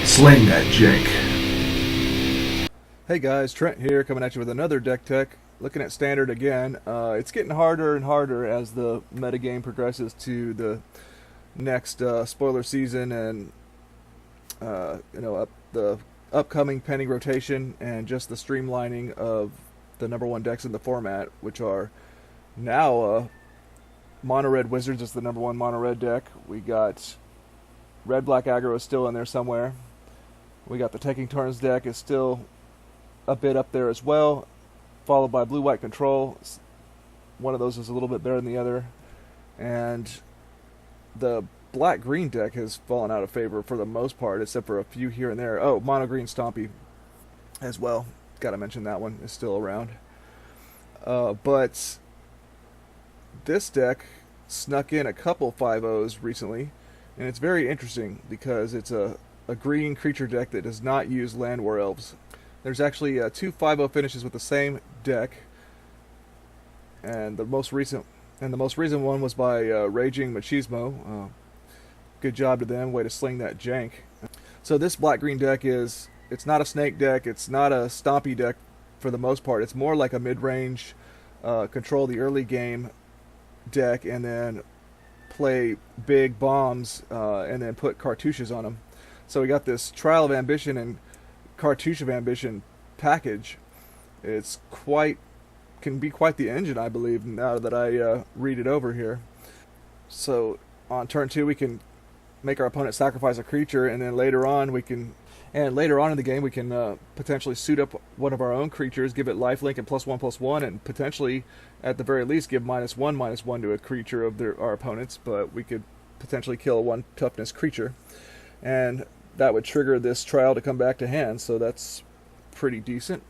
Sling that jank. Hey guys, Trent here, coming at you with another deck tech. Looking at standard again. It's getting harder and harder as the metagame progresses to the next spoiler season and the upcoming pending rotation and just the streamlining of the #1 decks in the format, which are now Mono Red Wizards is the #1 Mono Red deck. We got Red Black Aggro is still in there somewhere. We got the Taking Turns deck is still a bit up there as well, followed by Blue White Control. One of those is a little bit better than the other, and the Black Green deck has fallen out of favor for the most part, except for a few here and there. Oh, Mono Green Stompy as well. Gotta mention that one is still around. But this deck snuck in a couple 5-0s recently, and it's very interesting because it's a green creature deck that does not use Land War Elves. There's actually 2 5-0 finishes with the same deck, and the most recent one was by Raging Machismo. Good job to them. Way to sling that jank. So this black green deck it's not a snake deck. It's not a stompy deck for the most part. It's more like a mid-range control the early game deck and then play big bombs and then put cartouches on them. So we got this Trial of Ambition and Cartouche of Ambition package. It's can be quite the engine, I believe, now that I read it over here. So on turn 2 we can make our opponent sacrifice a creature, and then later on in the game we can potentially suit up one of our own creatures, give it lifelink and +1/+1, and potentially at the very least give -1/-1 to a creature of our opponents. But we could potentially kill a 1 toughness creature, and that would trigger this trial to come back to hand, so that's pretty decent.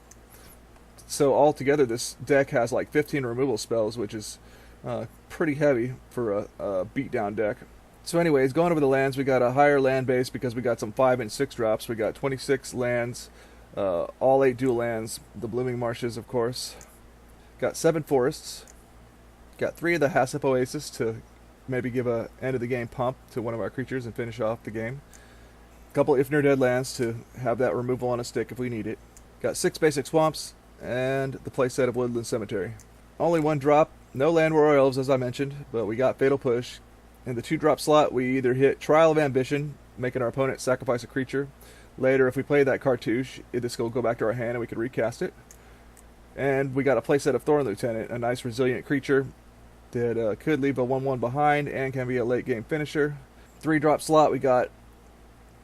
So altogether this deck has like 15 removal spells, which is pretty heavy for a beatdown deck. So anyways, going over the lands, we got a higher land base because we got some 5 and 6 drops. We got 26 lands, all 8 dual lands, the Blooming Marshes of course. Got 7 forests. Got 3 of the Hassip Oasis to maybe give a end of the game pump to one of our creatures and finish off the game. Couple If Near Dead lands to have that removal on a stick if we need it. Got 6 basic swamps and the playset of Woodland Cemetery. Only 1 drop, no Land War Elves as I mentioned, but we got Fatal Push. In the 2-drop slot we either hit Trial of Ambition, making our opponent sacrifice a creature. Later if we play that cartouche, this will go back to our hand and we can recast it. And we got a playset of Thorn Lieutenant, a nice resilient creature that could leave a 1/1 behind and can be a late game finisher. 3-drop slot we got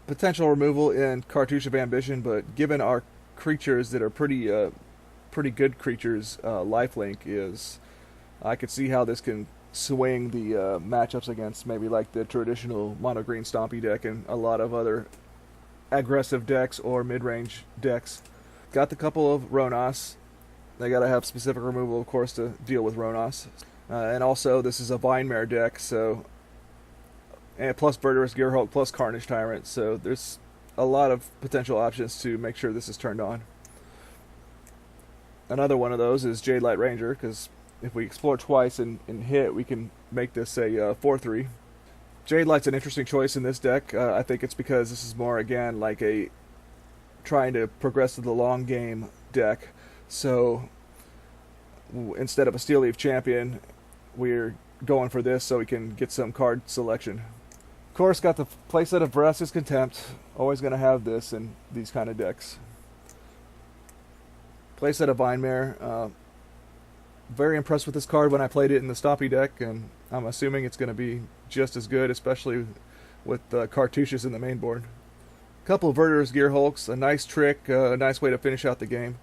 potential removal in Cartouche of Ambition, but given our creatures that are pretty good creatures, lifelink is, I could see how this can swing the matchups against maybe like the traditional mono green stompy deck and a lot of other aggressive decks or mid-range decks. Got the couple of Ronas. They gotta have specific removal of course to deal with Ronas, and also this is a Vinemare deck, so and plus Verdurous Gearhulk plus Carnage Tyrant, so there's a lot of potential options to make sure this is turned on. Another one of those is Jade Light Ranger, because if we explore twice and hit, we can make this a 4/3. Jade Light's an interesting choice in this deck. I think it's because this is more, again, like a trying to progress to the long game deck. So instead of a Steel Leaf Champion, we're going for this so we can get some card selection. Of course, got the playset of Vraska's Contempt. Always going to have this in these kind of decks. Playset of Vinemare. Very impressed with this card when I played it in the Stompy deck, and I'm assuming it's going to be just as good, especially with cartouches in the main board. Couple of Verdurous Gearhulks, a nice trick, a nice way to finish out the game,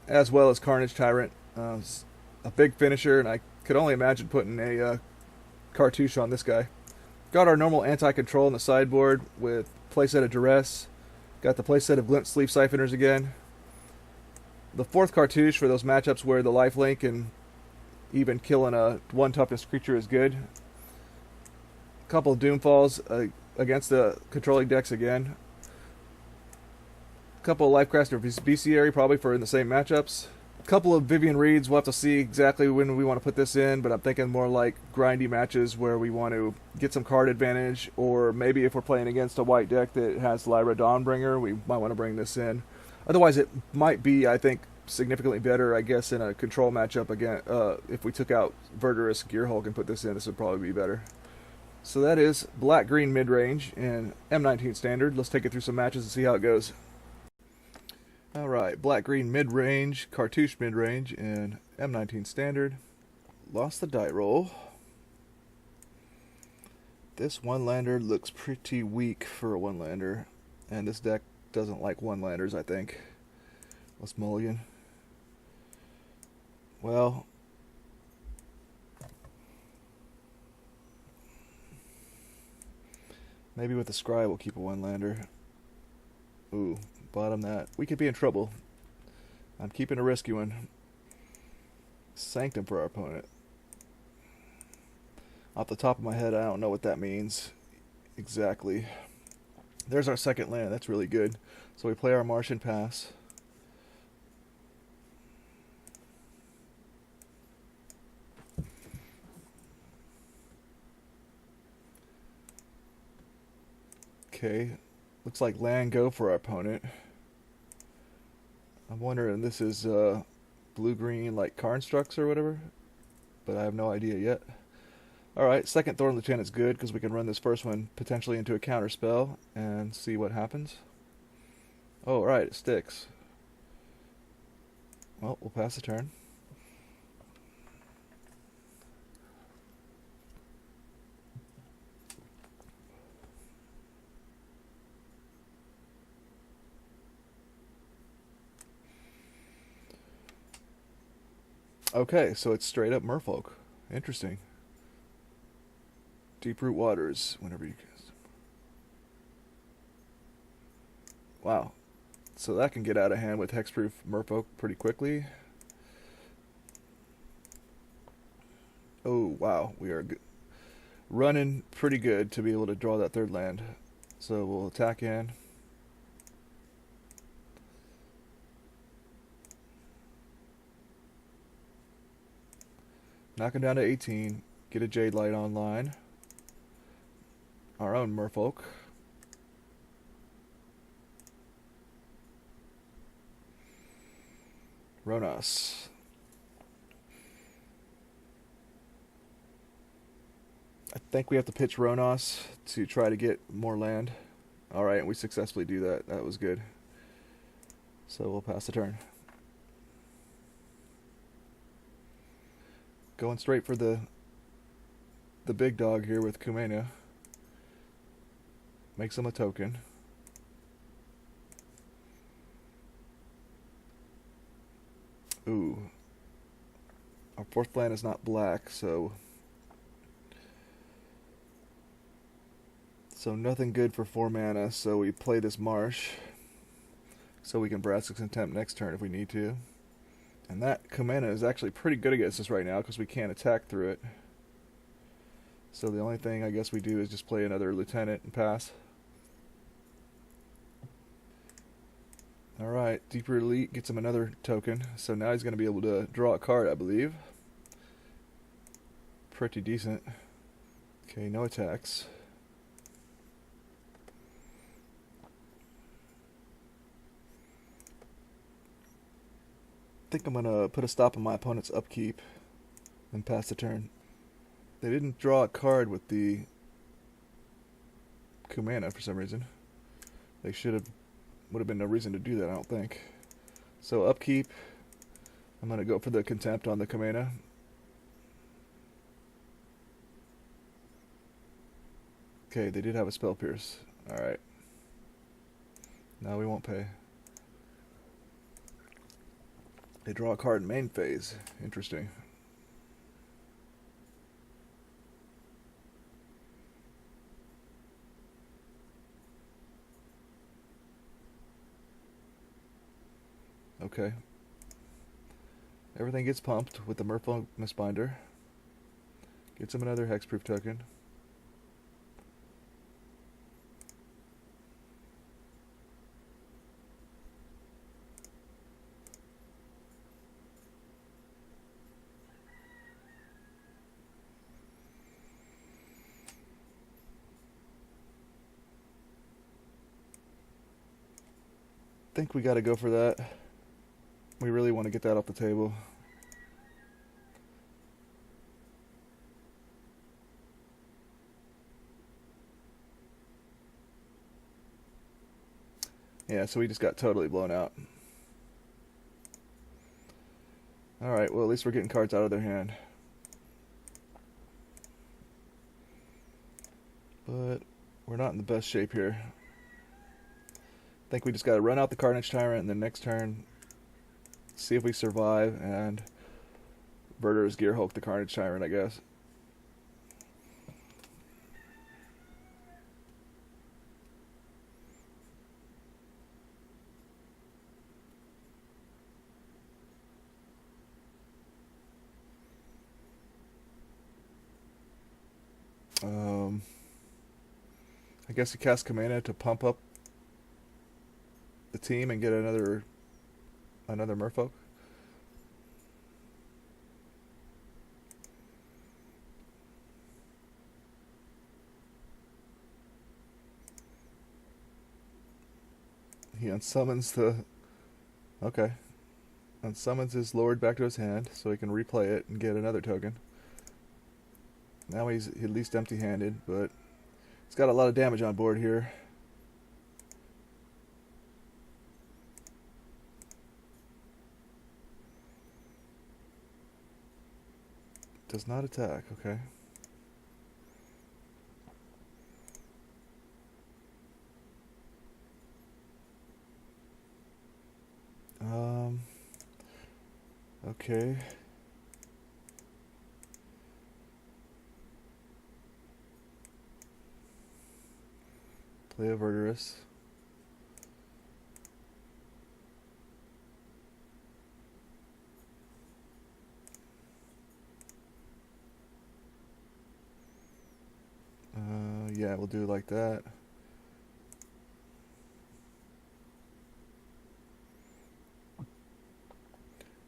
as well as Carnage Tyrant. A big finisher, and I could only imagine putting a cartouche on this guy. Got our normal anti-control in the sideboard with playset of Duress. Got the playset of Glint Sleeve Siphoners again. The 4th cartouche for those matchups where the lifelink and even killing a 1 toughness creature is good. Couple of Doomfalls against the controlling decks again. Couple of Lifecaster Bestiary probably for in the same matchups. couple of Vivian Reeds. We'll have to see exactly when we want to put this in, but I'm thinking more like grindy matches where we want to get some card advantage, or maybe if we're playing against a white deck that has Lyra Dawnbringer, we might want to bring this in. Otherwise, it might be, I think, significantly better, I guess, in a control matchup again. If we took out Verdurous Gearhulk and put this in, this would probably be better. So that is black-green mid-range in M19 Standard. Let's take it through some matches and see how it goes. Alright, black-green mid-range, Cartouche Midrange in M19 Standard. Lost the die roll. This one-lander looks pretty weak for a one-lander, and this deck doesn't like one-landers, I think. Let's mulligan. Well, maybe with the Scry we'll keep a one-lander. Ooh, bottom that. We could be in trouble. I'm keeping a risky one. Sanctum for our opponent. Off the top of my head, I don't know what that means exactly. There's our second land. That's really good. So we play our Martian Pass. Okay, looks like land go for our opponent. I'm wondering, this is blue-green like Karnstrucks or whatever, but I have no idea yet. Alright, second Thorn Lieutenant's good because we can run this first one potentially into a counter spell and see what happens. Oh, alright, it sticks. Well, we'll pass the turn. Okay, so it's straight up Merfolk. Interesting. Deep-root Waters, whenever you cast. Wow. So that can get out of hand with Hexproof Merfolk pretty quickly. Oh, wow. We are running pretty good to be able to draw that third land. So we'll attack in. Knock him down to 18. Get a Jade Light online. Our own Merfolk. Ronas. I think we have to pitch Ronas to try to get more land. Alright, and we successfully do that. That was good. So we'll pass the turn. Going straight for the big dog here with Kumena. Makes him a token. Ooh. Our fourth land is not black, so nothing good for 4 mana, so we play this Marsh so we can Brassic's Contempt next turn if we need to. And that Kumena is actually pretty good against us right now because we can't attack through it. So the only thing I guess we do is just play another Lieutenant and pass. Alright, Deeper Elite gets him another token. So now he's going to be able to draw a card, I believe. Pretty decent. Okay, no attacks. I think I'm going to put a stop on my opponent's upkeep and pass the turn. They didn't draw a card with the Kumena for some reason. They would have been no reason to do that, I don't think. So upkeep, I'm going to go for the Contempt on the Kumena. Okay, they did have a Spell Pierce. Alright. Now we won't pay. They draw a card in main phase. Interesting. Okay. Everything gets pumped with the Merfolk Mistbinder. Gets him another Hexproof token. think we got to go for that. We really want to get that off the table. Yeah, so we just got totally blown out. Alright, well at least we're getting cards out of their hand. But we're not in the best shape here. I think we just got to run out the Cartouche Tyrant, and then next turn see if we survive, and Verder's Gear Hulk the Cartouche Tyrant, I guess. I guess he cast Commander to pump up the team and get another Merfolk. He unsummons the... Okay. Unsummons his Lord back to his hand so he can replay it and get another token. Now he's at least empty-handed, but he's got a lot of damage on board here. Does not attack, okay. Okay. Play a Verderus. Yeah, we'll do it like that.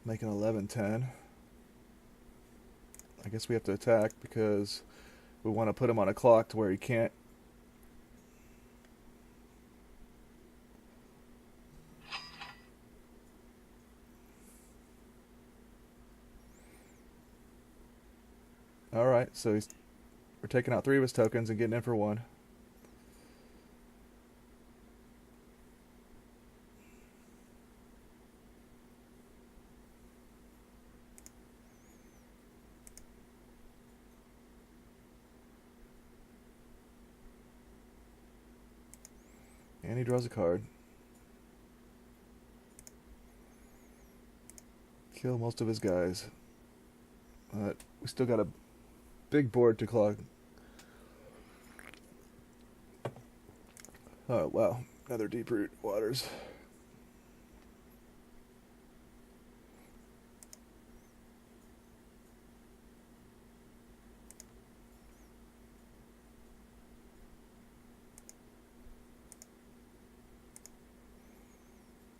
Make an 11-10. I guess we have to attack because we want to put him on a clock to where he can't. Alright, so we're taking out 3 of his tokens and getting in for 1. And he draws a card. Kill most of his guys. But we still got a big board to clog. Oh, wow. Another Deep Root Waters.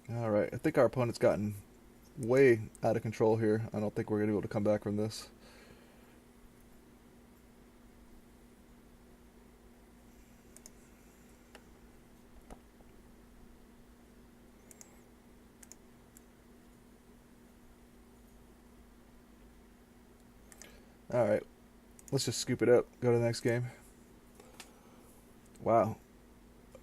Alright, I think our opponent's gotten way out of control here. I don't think we're going to be able to come back from this. Alright, let's just scoop it up. Go to the next game. Wow.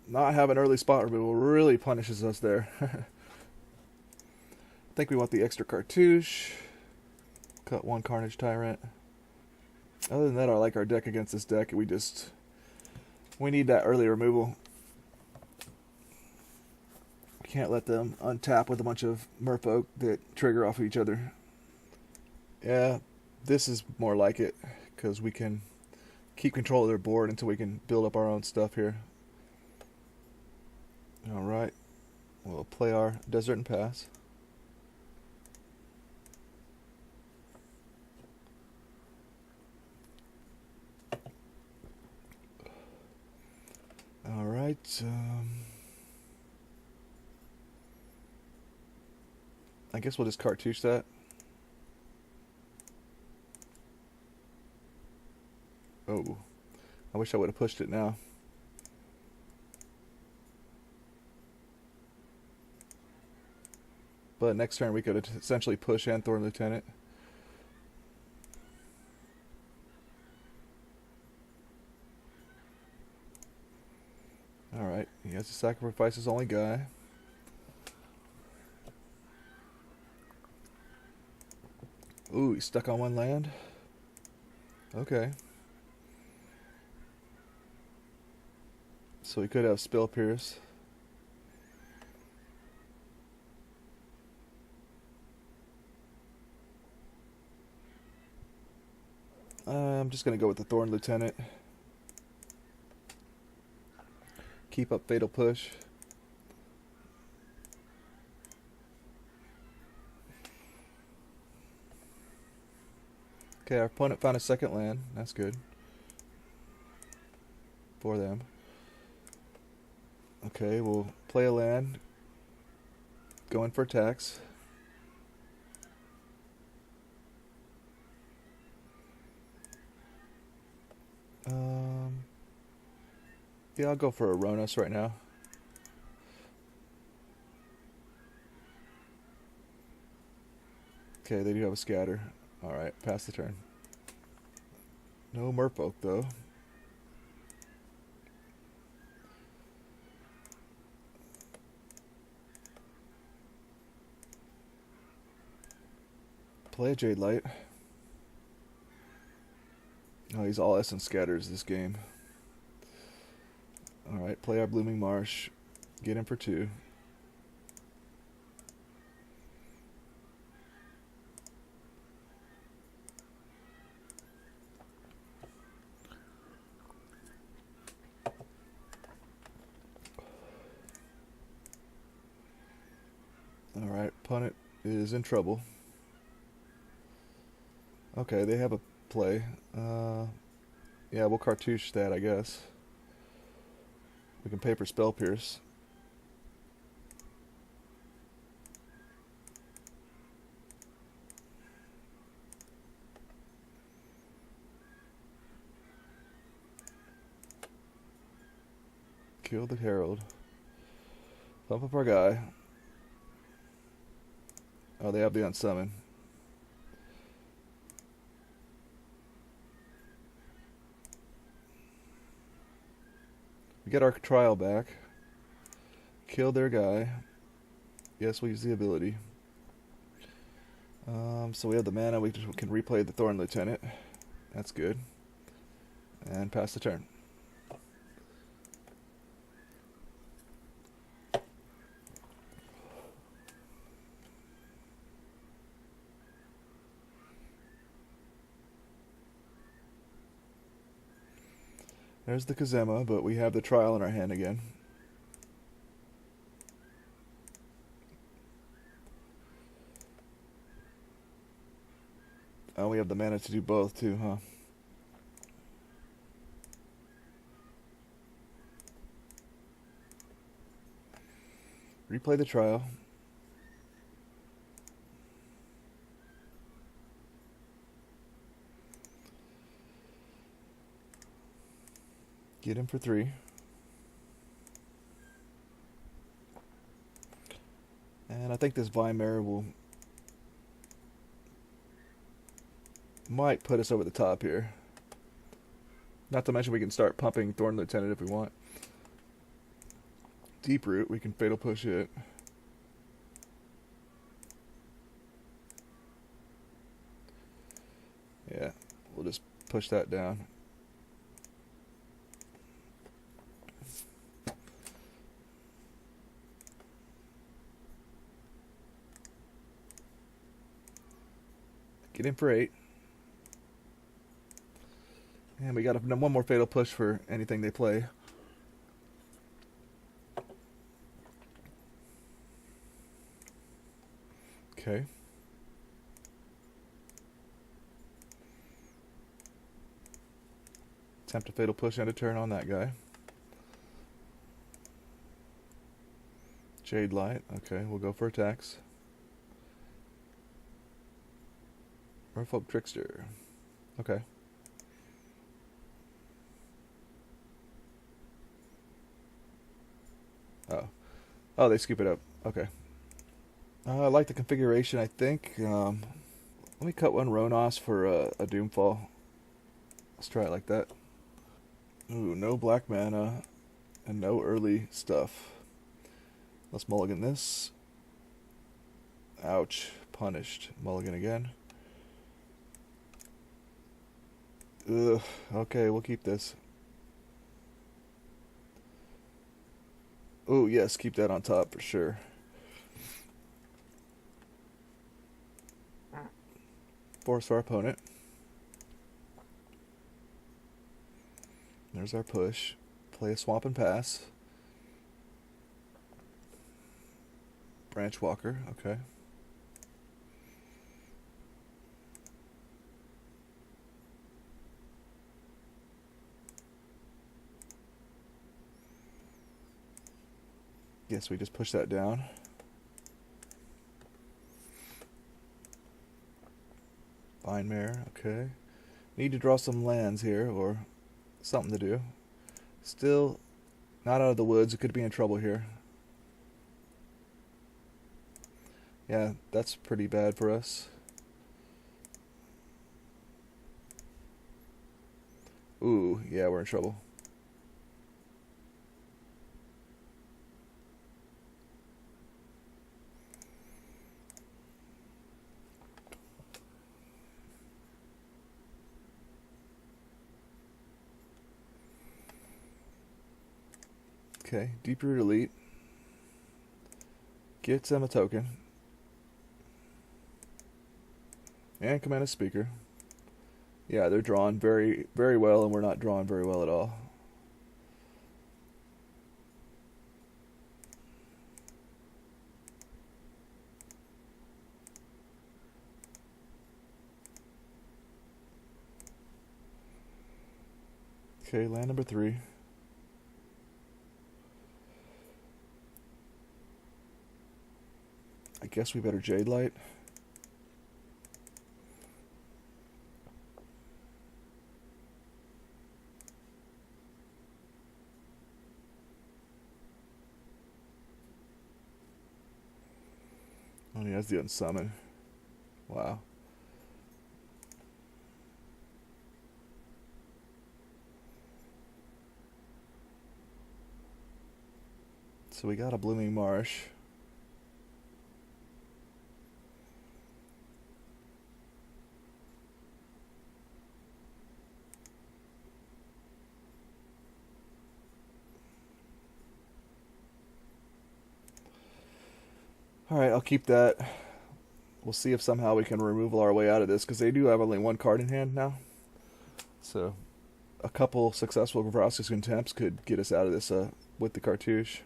Not having early spot removal really punishes us there. I think we want the extra cartouche. Cut 1 Cartouche Tyrant. Other than that, I like our deck against this deck. We need that early removal. We can't let them untap with a bunch of merfolk that trigger off of each other. Yeah, this is more like it, because we can keep control of their board until we can build up our own stuff here. Alright, we'll play our Desert and Pass. Alright, I guess we'll just cartouche that. Oh, I wish I would have pushed it now. But next turn we could essentially push and Thorn Lieutenant. Alright, he has to sacrifice his only guy. Ooh, he's stuck on one land. Okay. So he could have Spell Pierce. I'm just going to go with the Thorn Lieutenant. Keep up Fatal Push. Okay, our opponent found a second land. That's good. For them. Okay, we'll play a land. Go in for attacks. Yeah, I'll go for a Ronos right now. Okay, they do have a scatter. Alright, pass the turn. No Merfolk, though. Play a Jade Light. Oh, he's all Essence Scatters this game. Alright, play our Blooming Marsh. Get him for 2. Alright, opponent is in trouble. Okay, they have a play. Yeah, we'll Cartouche that, I guess. We can pay for Spell Pierce. Kill the Herald. Bump up our guy. Oh, they have the Unsummon. We get our trial back. Kill their guy. Yes, we use the ability. So we have the mana. We can replay the Thorn Lieutenant. That's good. And pass the turn. There's the Kazema, but we have the trial in our hand again. Oh, we have the mana to do both too, huh? Replay the trial. Get him for 3. And I think this Vimare will might put us over the top here. Not to mention we can start pumping Thorn Lieutenant if we want. Deep Root, we can Fatal Push it. Yeah, we'll just push that down. Get in for 8. And we got one more Fatal Push for anything they play. Okay. Attempt a Fatal Push and a turn on that guy. Jade Light. Okay, we'll go for attacks. Merfolk Trickster. Okay. Oh. Oh, they scoop it up. Okay. I like the configuration, I think. Let me cut one Ronos for a Doomfall. Let's try it like that. Ooh, no black mana and no early stuff. Let's mulligan this. Ouch. Punished. Mulligan again. Ugh. Okay, we'll keep this. Oh, yes, keep that on top for sure. Force our opponent. There's our push. Play a swamp and pass. Branch Walker, okay. Guess we just push that down. Vine Mare, okay. Need to draw some lands here, or something to do. Still not out of the woods. It could be in trouble here. Yeah, that's pretty bad for us. Ooh, yeah, we're in trouble. Okay, Deep Root Elite. Gets them a token. And Command a Speaker. Yeah, they're drawn very, very well, and we're not drawing very well at all. Okay, land number 3. I guess we better Jade Light. Oh, he has the unsummon. Wow. So we got a Blooming Marsh. Alright, I'll keep that. We'll see if somehow we can remove our way out of this, because they do have only one card in hand now. So a couple successful Gravoski's Contempts could get us out of this with the Cartouche.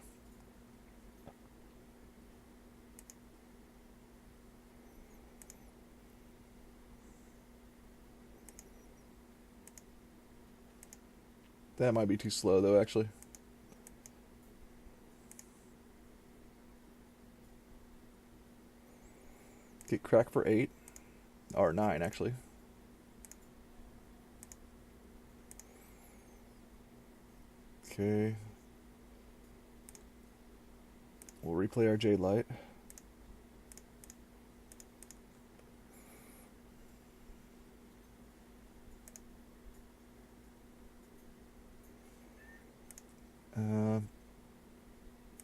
That might be too slow, though, actually. Get Crack for 8. Or 9, actually. Okay. We'll replay our Jade Light.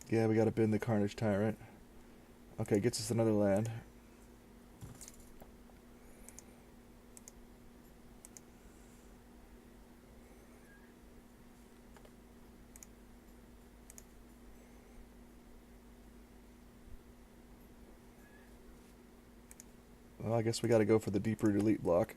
Yeah, we gotta bend the Carnage Tyrant. Okay, gets us another land. Well, I guess we gotta go for the Deep Root Elite block.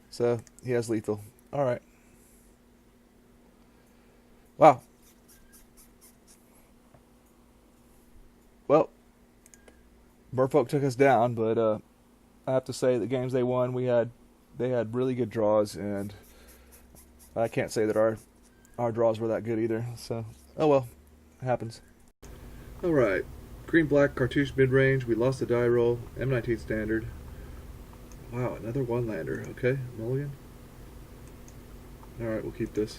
So, he has lethal. Alright. Wow. Well, Merfolk took us down, but I have to say the games they won, they had really good draws, and I can't say that our draws were that good either. So, oh well, it happens. Alright. Green-black Cartouche Midrange. We lost the die roll. M19 standard. Wow, another one-lander. Okay, mulligan. Alright, we'll keep this.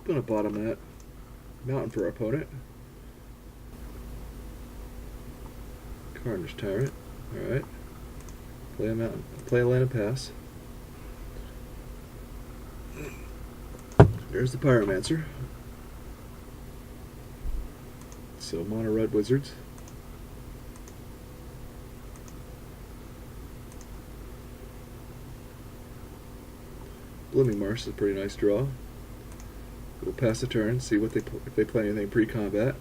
Gonna bottom that. Mountain for our opponent. Cartouche Tyrant. Alright. Play a mountain. Play a land and pass. There's the Pyromancer. So mono red wizards. Blooming Marsh is a pretty nice draw. We'll pass the turn, see what if they play anything pre-combat.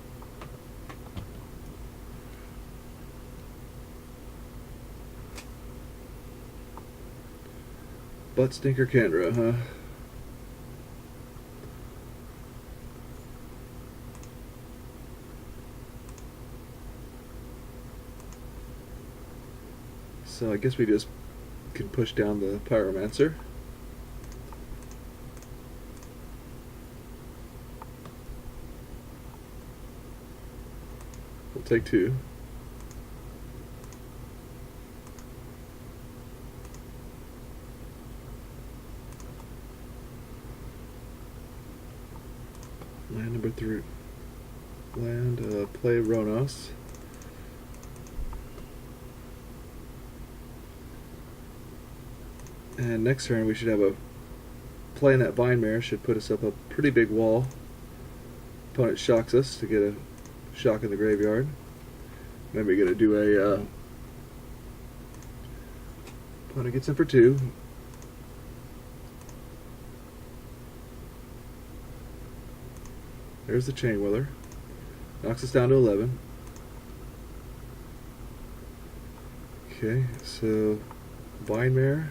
Butt Stinker Kendra, huh? So I guess we just can push down the Pyromancer. We'll take 2. Land number 3. Play Ronos. And next turn we should have a playing that Vine Mare should put us up a pretty big wall. Opponent shocks us to get a shock in the graveyard. Then we're gonna do a opponent gets in for 2. There's the Chain Whirler. Knocks us down to 11. Okay, so Vine Mare.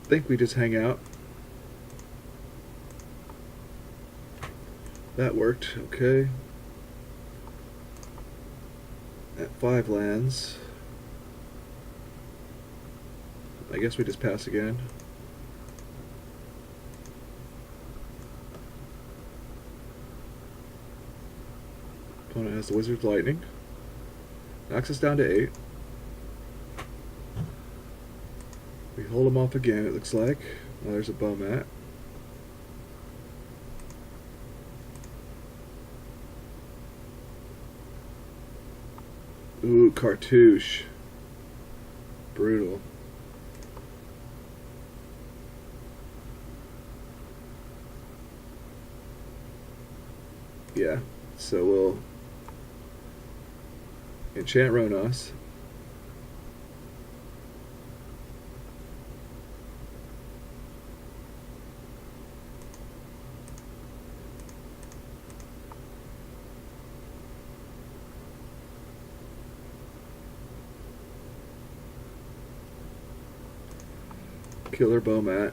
I think we just hang out. That worked, okay. At 5 lands. I guess we just pass again. Opponent has the Wizard's Lightning. Knocks us down to 8. We hold them off again, it looks like. Oh, there's a bow mat. Ooh, Cartouche. Brutal. Yeah, so we'll enchant Ronos. Killer bow mat.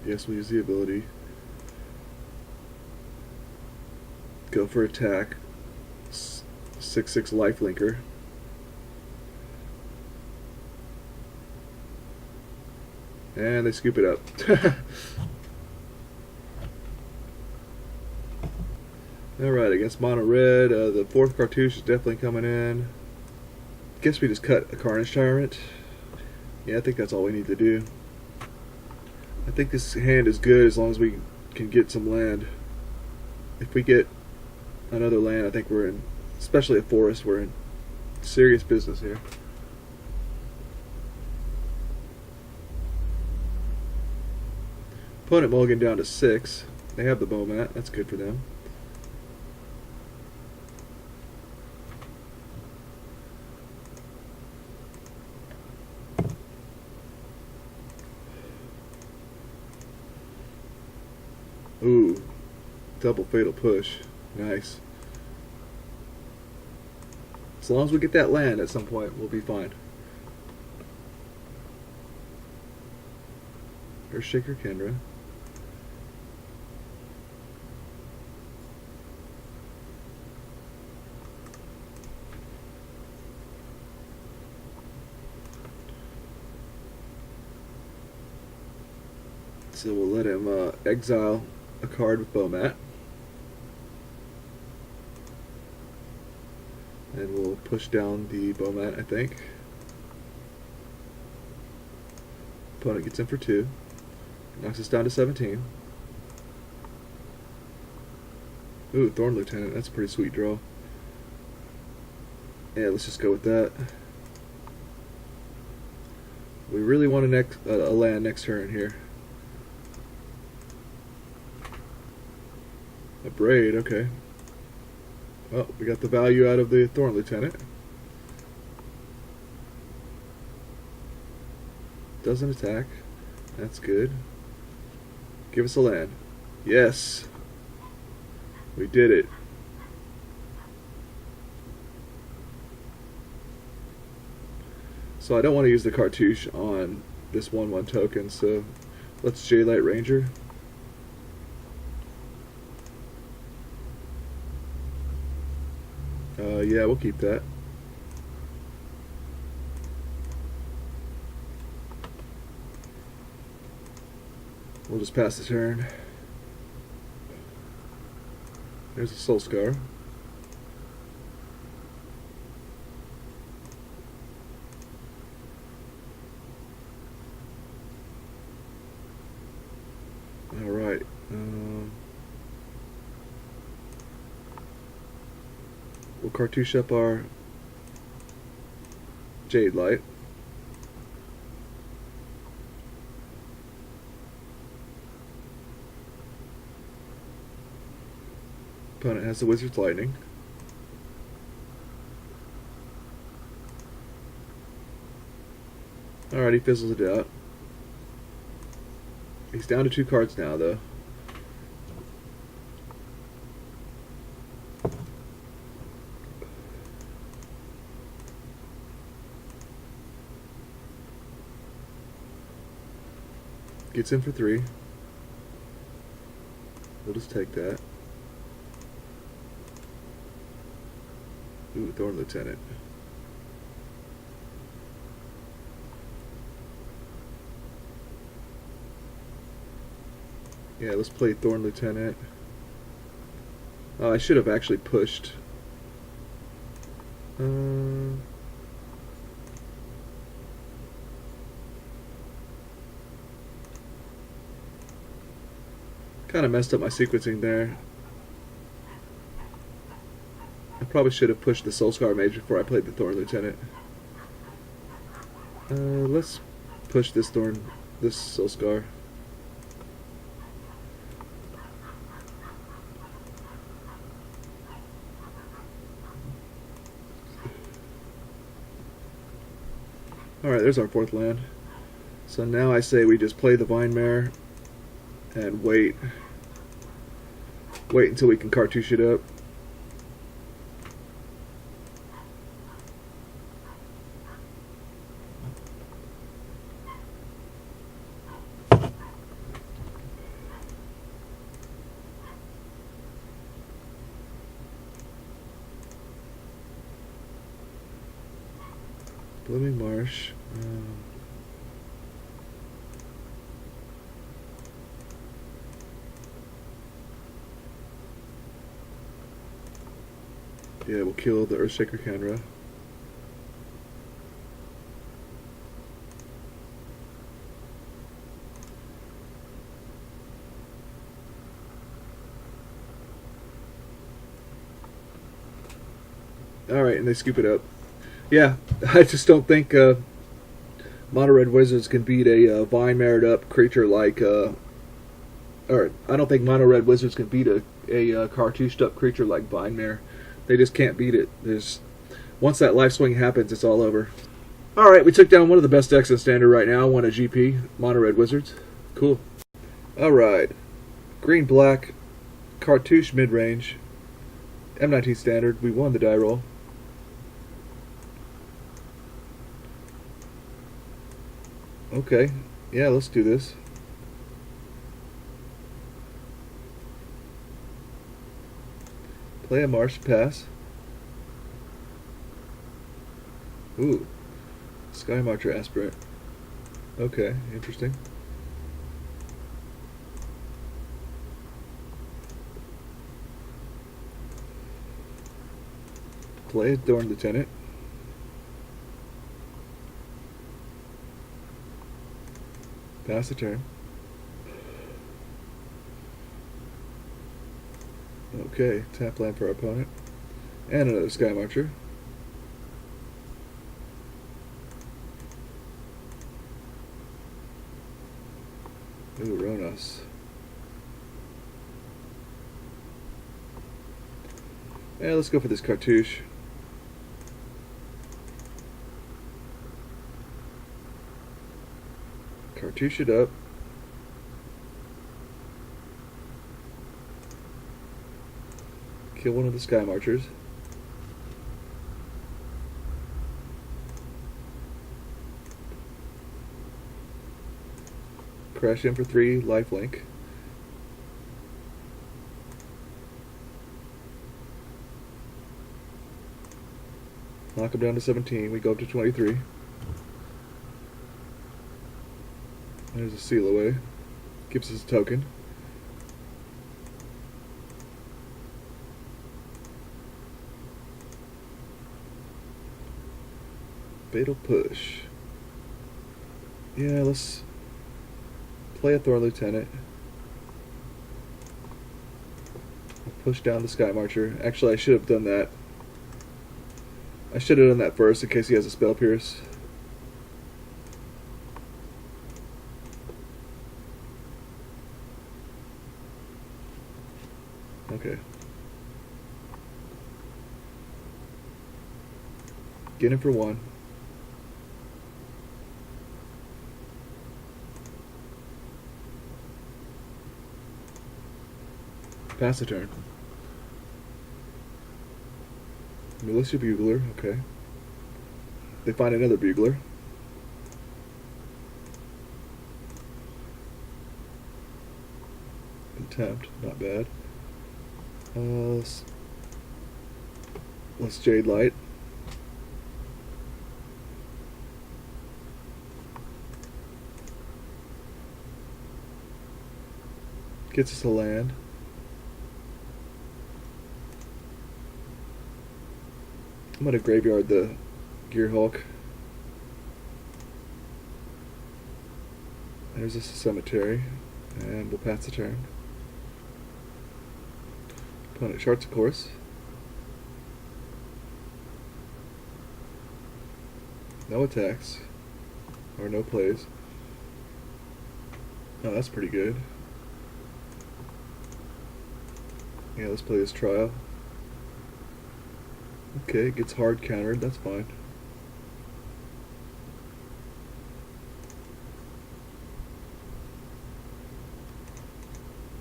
Yes, we'll use the ability. Go for attack. 6/6 lifelinker. And they scoop it up. Alright, against mono red, the 4th Cartouche is definitely coming in. Guess we just cut a Cartouche Tyrant. Yeah, I think that's all we need to do. I think this hand is good as long as we can get some land. If we get another land, I think we're in, especially a forest, we're in serious business here. Opponent mulligan down to 6. They have the bow mat, that's good for them. Ooh, double fatal push. Nice. As long as we get that land at some point, we'll be fine. There's Shaker Kendra. So we'll let him exile a card with Bomat. And we'll push down the Bomat, I think. Opponent gets in for 2. Knocks us down to 17. Ooh, Thorn Lieutenant. That's a pretty sweet draw. Yeah, let's just go with that. We really want a land next turn here. A Braid, okay. Well, we got the value out of the Thorn Lieutenant. Doesn't attack. That's good. Give us a land. Yes. We did it. So I don't want to use the Cartouche on this 1/1 token, so let's J-Light Ranger. Yeah, we'll keep that. We'll just pass the turn. There's a Soul Scar. Alright. We'll Cartouche up our Jade Light. Opponent has the Wizard's Lightning. Alright, he fizzles it out. He's down to 2 cards now, though. Gets in for 3. We'll just take that. Ooh, Thorn Lieutenant. Yeah, let's play Thorn Lieutenant. I should have actually pushed. Kind of messed up my sequencing there. I probably should have pushed the Soulscar Mage before I played the Thorn Lieutenant. Let's push this Soulscar. Alright, there's our 4th land. So now I say we just play the Vine Mare and wait until we can Cartouche it up. Blooming Marsh. Yeah, we'll kill the Earthshaker Canra. Alright, and they scoop it up. Yeah, I just don't think Mono Red Wizards can beat a Vine Mared up creature like or I don't think Mono Red Wizards can beat a Cartouched up creature like Vine Mare. They just can't beat it. Once that life swing happens, it's all over. Alright, we took down one of the best decks in Standard right now. Won a GP, Mono Red Wizards. Cool. Alright. Green-black, Cartouche Midrange, M19 Standard. We won the die roll. Okay, yeah, let's do this. Play a Marsh, pass. Ooh, Sky Marcher Aspirant. Okay, interesting. Play a Thorn Lieutenant. Pass the turn. Okay, tap land for our opponent. And another Sky Marcher. Ooh, Ronos. Yeah, let's go for this Cartouche. Cartouche it up. Kill one of the Sky Marchers. Crash in for 3, lifelink. Knock him down to 17, we go up to 23. There's a seal away. Gives us a token. Fatal Push. Yeah, let's play a Thorn Lieutenant. Push down the Sky Marcher. Actually, I should have done that. I should have done that first in case he has a Spell Pierce. Okay. Get him for 1. Pass the turn. Militia Bugler, okay. They find another Bugler. Contempt, not bad. Let's Jade Light. Gets us a land. I'm gonna graveyard the Gear Hulk. There's a cemetery, and we'll pass the turn. Opponent charts a course. No attacks, or no plays. Oh, that's pretty good. Yeah, let's play this trial. Okay, gets hard countered, that's fine.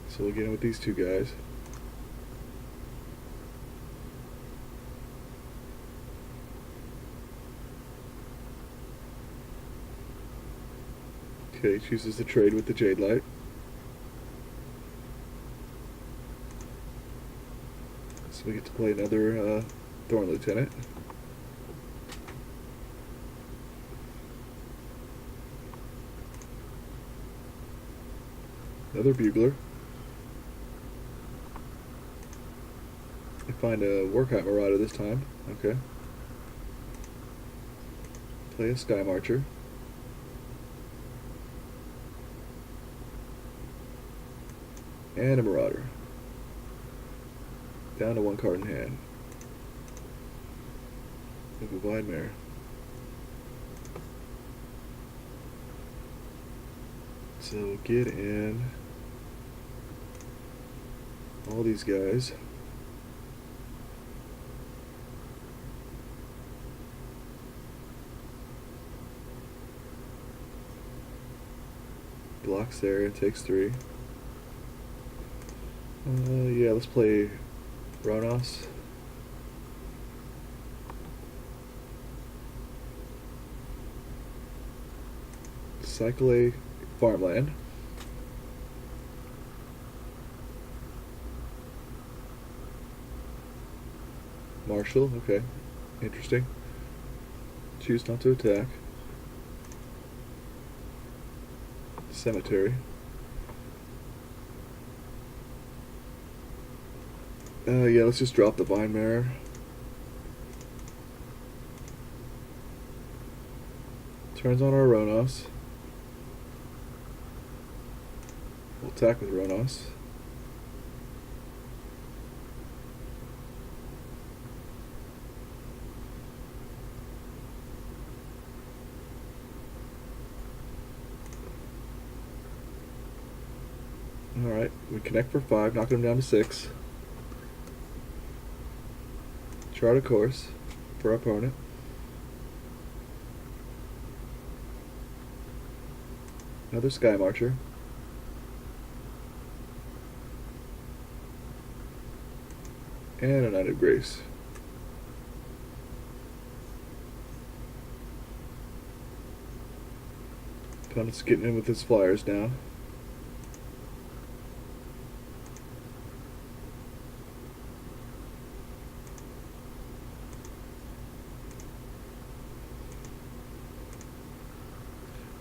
So we'll get in with these two guys. Okay, chooses to trade with the Jade Light. So we get to play another Thorn Lieutenant. Another Bugler. I find a Warkite Marauder this time. Okay. Play a Sky Marcher. And a Marauder. Down to 1 card in hand. Move a Wide Mare. So we'll get in all these guys. Blocks there, it takes 3. Yeah, let's play Ronos. Cycle a farmland. Marshal, okay. Interesting. Choose not to attack. Cemetery. Yeah, let's just drop the Vine Mare. Turns on our Ronos. We'll attack with Ronos. Alright, we connect for 5, knocking him down to 6. Chart a course for our opponent. Another Sky Marcher. And a Knight of Grace. Opponent's getting in with his flyers now.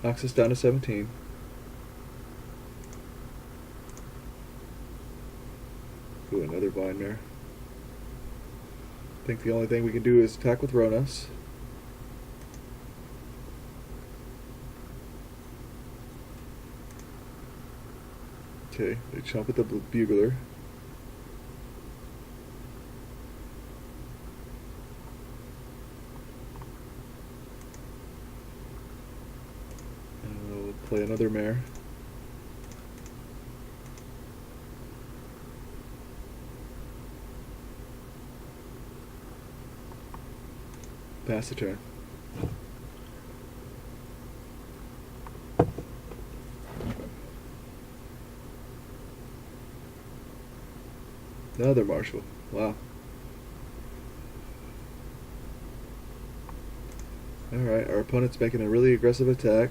Knocks us down to 17. Ooh, another binder. I think the only thing we can do is attack with Ronos. Okay, they chomp with the Bugler. We'll play another mare. Pass the turn. Another Marshal. Wow. Alright, our opponent's making a really aggressive attack.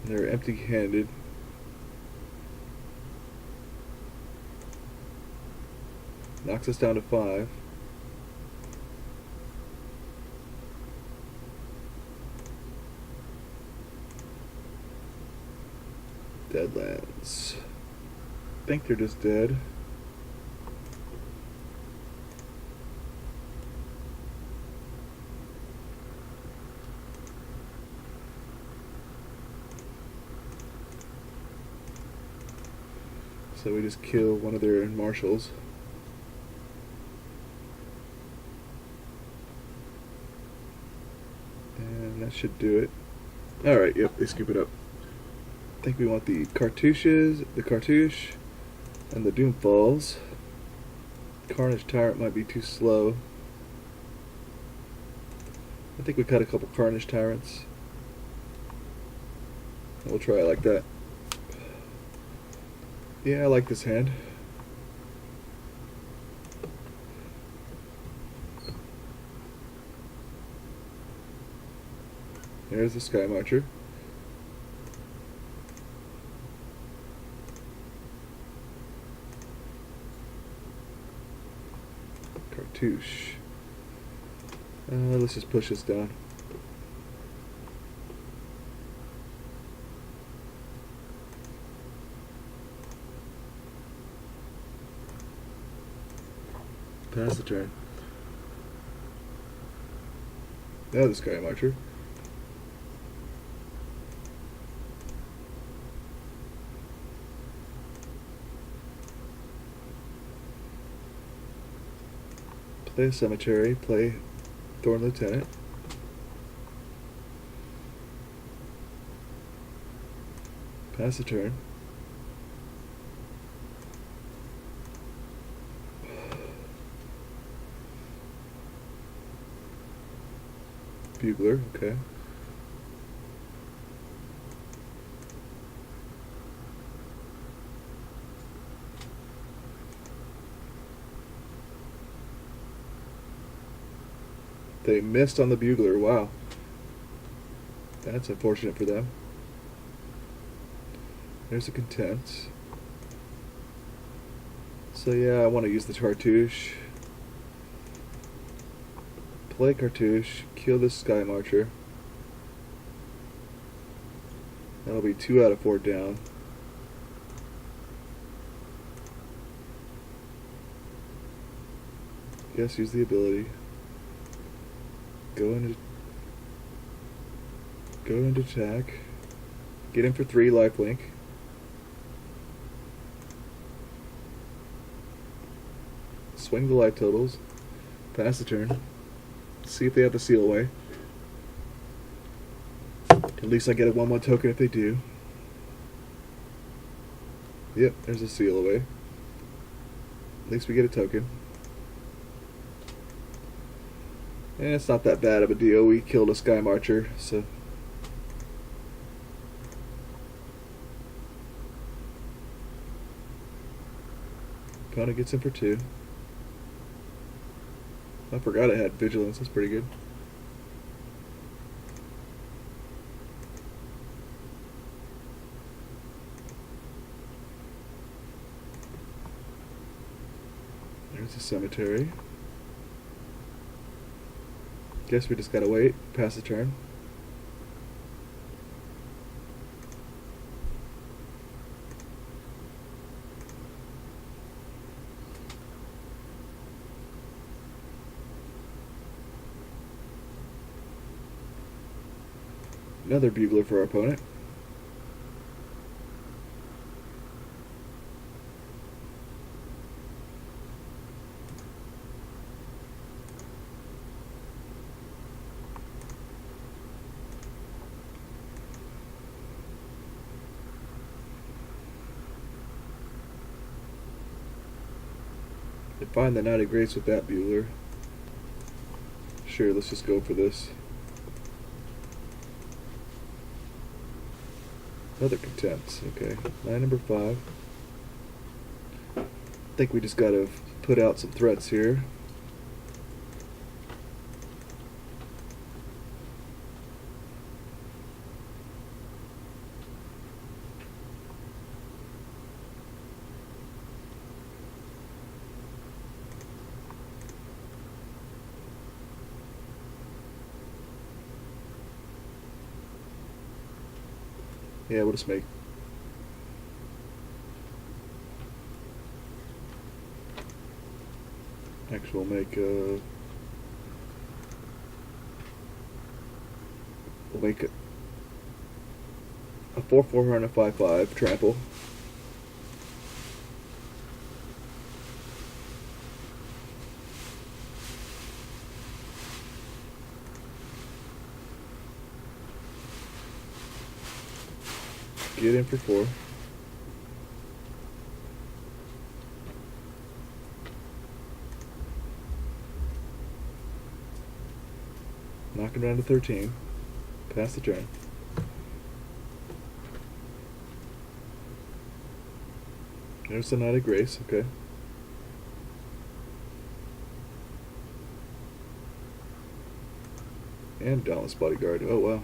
They're empty-handed. Knocks us down to 5. Deadlands. I think they're just dead. So we just kill one of their marshals. And that should do it. Alright, yep, they scoop it up. I think we want the Cartouches, the Cartouche, and the Doomfalls. Carnage Tyrant might be too slow. I think we cut a couple Carnage Tyrants. We'll try it like that. Yeah, I like this hand. There's the Sky Marcher. Cartouche. Let's just push this down. Pass the turn. Now the Sky Marcher. Play a Cemetery, play Thorn Lieutenant. Pass the turn. Bugler, okay. They missed on the Bugler, wow. That's unfortunate for them. There's a Content. So yeah, I want to use the Cartouche. Play Cartouche, kill this Sky Marcher. That'll be 2 out of 4 down. Guess use the ability. Go into attack. Get him for 3 lifelink. Swing the life totals. Pass the turn. See if they have the seal away. At least I get a 1/1 token if they do. Yep, there's a seal away. At least we get a token. And it's not that bad of a deal. We killed a Sky Marcher, so. Opponent gets him for 2. I forgot I had Vigilance. That's pretty good. There's a cemetery. Guess we just gotta wait, pass the turn. Another bugler for our opponent. I find the Knight of Grace with that bugler. Sure, let's just go for this. Other contempts, okay. Line number 5. I think we just gotta put out some threats here. Yeah, we'll just make we'll make a 4/4 and a 5/5 trample. Get in for 4. Knock him down to 13. Pass the turn. There's the Knight of Grace, okay. And Dauntless Bodyguard, oh wow.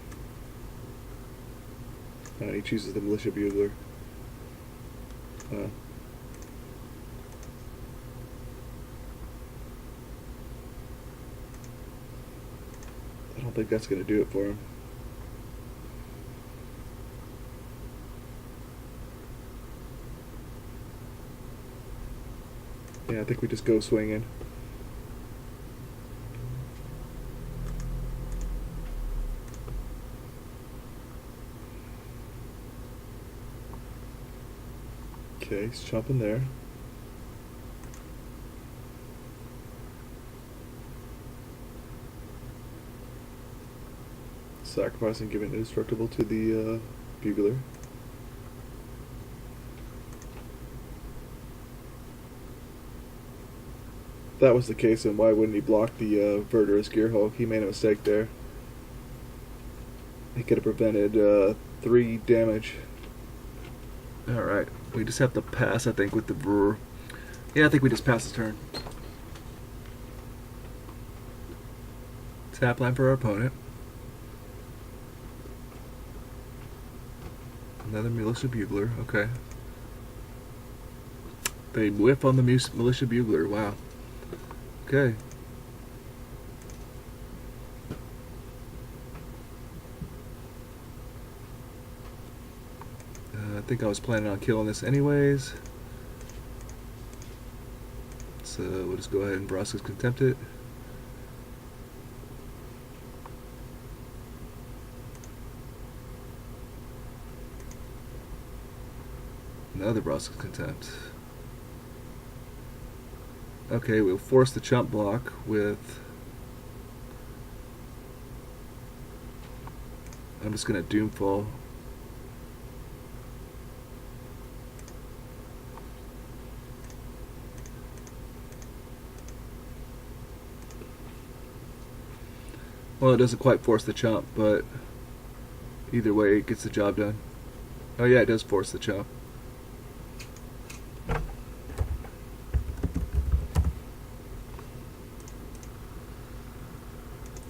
He chooses the Militia Bugler. I don't think that's going to do it for him. Yeah, I think we just go swinging. Okay, he's chomping there. Sacrificing, giving indestructible to the bugler. If that was the case, then why wouldn't he block the Verdurous Gearhulk? He made a mistake there. He could have prevented 3 damage. Alright, we just have to pass, I think, with the Brewer. Yeah, I think we just pass the turn. Tap line for our opponent. Another Militia Bugler, okay. They whiff on the Militia Bugler, wow. Okay. I think I was planning on killing this anyways. So we'll just go ahead and Vraska's Contempt it. another Brosse's Contempt. Okay, we'll force the chump block with... I'm just going to Doomfall. Well, it doesn't quite force the chump, but either way it gets the job done. Oh yeah, it does force the chump.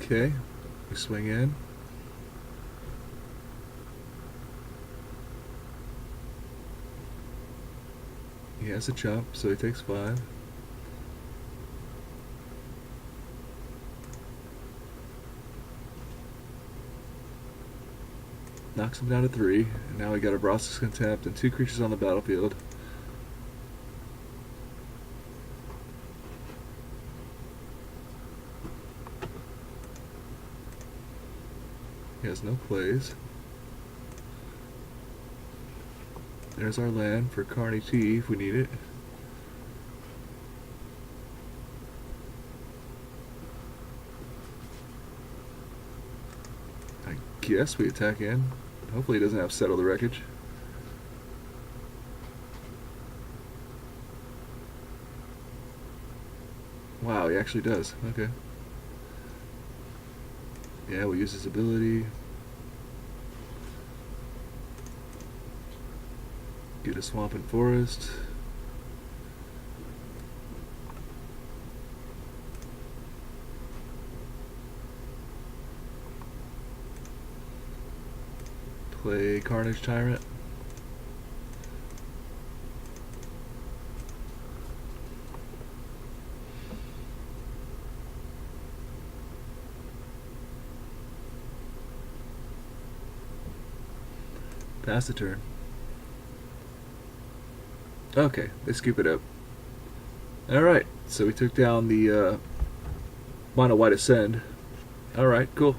Okay, we swing in. He has a chump, so he takes 5. Knocks him down to 3, and now we got a Brosse's Contempt and 2 creatures on the battlefield. He has no plays. There's our land for Carney T if we need it. I guess we attack in. Hopefully he doesn't have Settle the Wreckage. Wow, he actually does. Okay. Yeah, we'll use his ability. Get a Swamp and Forest. Play Carnage Tyrant. Pass the turn. Okay, they scoop it up. Alright, so we took down the Mono White Ascend. Alright, cool.